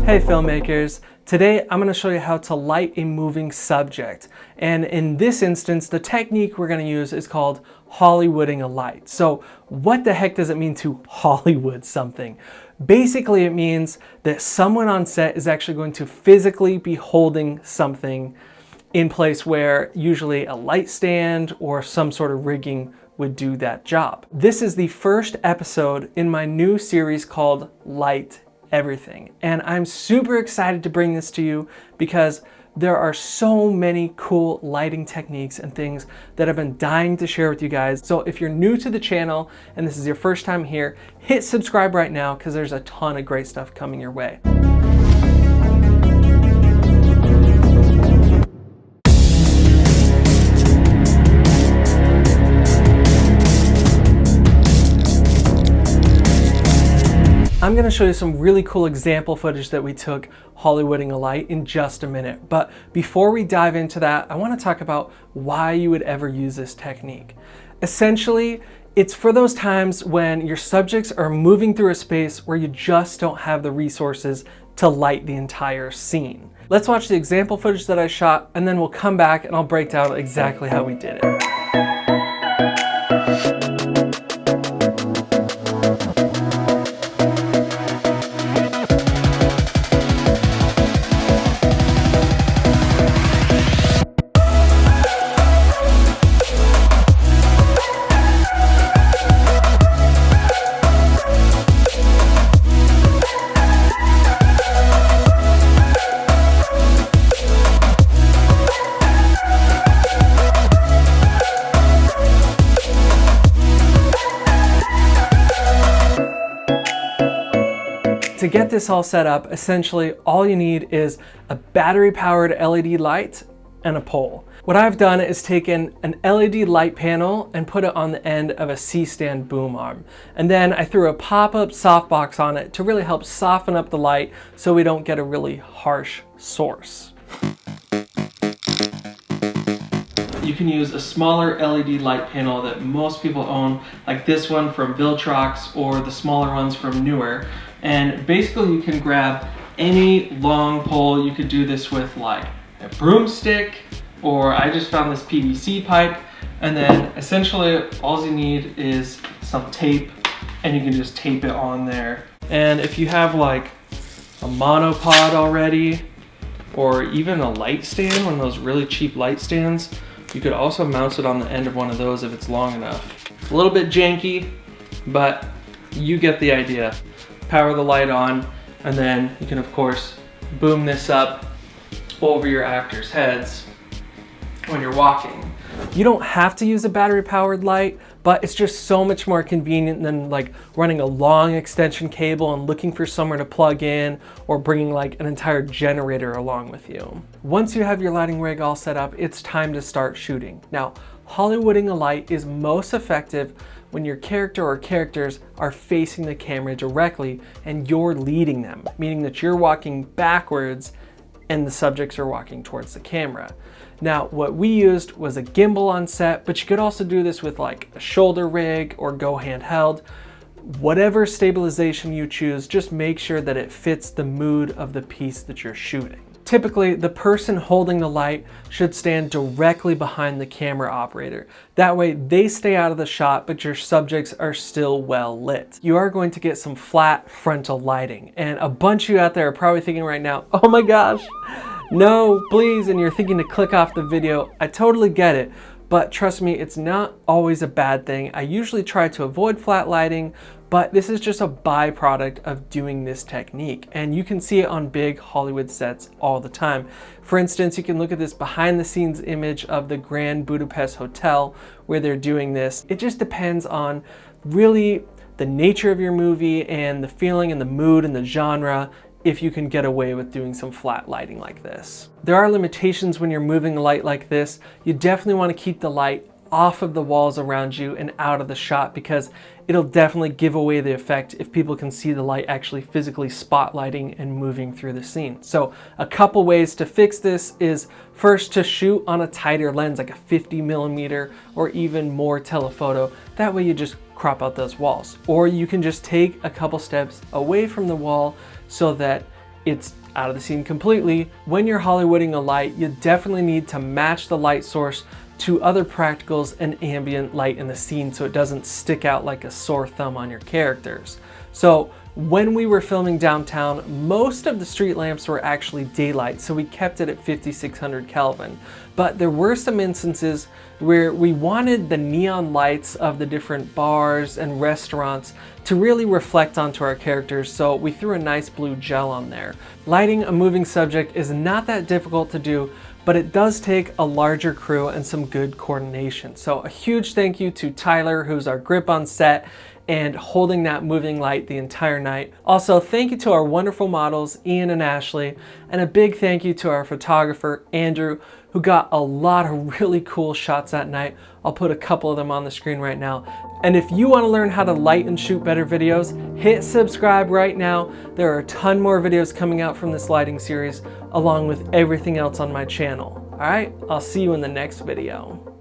Hey filmmakers, today I'm going to show you how to light a moving subject. And in this instance, the technique we're going to use is called Hollywooding a light. So what the heck does it mean to Hollywood something? Basically it means that someone on set is actually going to physically be holding something in place where usually a light stand or some sort of rigging would do that job. This is the first episode in my new series called Light Everything. And I'm super excited to bring this to you because there are so many cool lighting techniques and things that I've been dying to share with you guys. So if you're new to the channel and this is your first time here, hit subscribe right now because there's a ton of great stuff coming your way. I'm going to show you some really cool example footage that we took Hollywooding a light in just a minute. But before we dive into that, I want to talk about why you would ever use this technique. Essentially, it's for those times when your subjects are moving through a space where you just don't have the resources to light the entire scene. Let's watch the example footage that I shot, and then we'll come back and I'll break down exactly how we did it. To get this all set up, essentially all you need is a battery-powered LED light and a pole. What I've done is taken an LED light panel and put it on the end of a C-stand boom arm. And then I threw a pop-up softbox on it to really help soften up the light so we don't get a really harsh source. You can use a smaller LED light panel that most people own, like this one from Viltrox or the smaller ones from Newer. And basically you can grab any long pole. You could do this with like a broomstick, or I just found this PVC pipe, and then essentially all you need is some tape and you can just tape it on there. And if you have like a monopod already, or even a light stand, one of those really cheap light stands, you could also mount it on the end of one of those if it's long enough. A little bit janky, but you get the idea. Power the light on, and then you can of course boom this up over your actors' heads when you're walking. You don't have to use a battery powered light, but it's just so much more convenient than like running a long extension cable and looking for somewhere to plug in, or bringing like an entire generator along with you. Once you have your lighting rig all set up, it's time to start shooting. Now, Hollywooding a light is most effective when your character or characters are facing the camera directly and you're leading them, meaning that you're walking backwards and the subjects are walking towards the camera. Now, what we used was a gimbal on set, but you could also do this with like a shoulder rig or go handheld. Whatever stabilization you choose, just make sure that it fits the mood of the piece that you're shooting. Typically, the person holding the light should stand directly behind the camera operator. That way they stay out of the shot, but your subjects are still well lit. You are going to get some flat frontal lighting, and a bunch of you out there are probably thinking right now, oh my gosh, no, please, and you're thinking to click off the video. I totally get it, but trust me, it's not always a bad thing. I usually try to avoid flat lighting, but this is just a byproduct of doing this technique, and you can see it on big Hollywood sets all the time. For instance, you can look at this behind the scenes image of the Grand Budapest Hotel where they're doing this. It just depends on really the nature of your movie and the feeling and the mood and the genre if you can get away with doing some flat lighting like this. There are limitations when you're moving a light like this. You definitely want to keep the light off of the walls around you and out of the shot, because it'll definitely give away the effect if people can see the light actually physically spotlighting and moving through the scene. So a couple ways to fix this is first to shoot on a tighter lens, like a 50mm or even more telephoto. That way you just crop out those walls. Or you can just take a couple steps away from the wall so that it's out of the scene completely. When you're Hollywooding a light, you definitely need to match the light source to other practicals and ambient light in the scene so it doesn't stick out like a sore thumb on your characters. So when we were filming downtown, most of the street lamps were actually daylight, so we kept it at 5600 Kelvin. But there were some instances where we wanted the neon lights of the different bars and restaurants to really reflect onto our characters, so we threw a nice blue gel on there. Lighting a moving subject is not that difficult to do, but it does take a larger crew and some good coordination. So a huge thank you to Tyler, who's our grip on set and holding that moving light the entire night. Also, thank you to our wonderful models, Ian and Ashley, and a big thank you to our photographer, Andrew, who got a lot of really cool shots that night. I'll put a couple of them on the screen right now. And if you want to learn how to light and shoot better videos, hit subscribe right now. There are a ton more videos coming out from this lighting series, along with everything else on my channel. All right, I'll see you in the next video.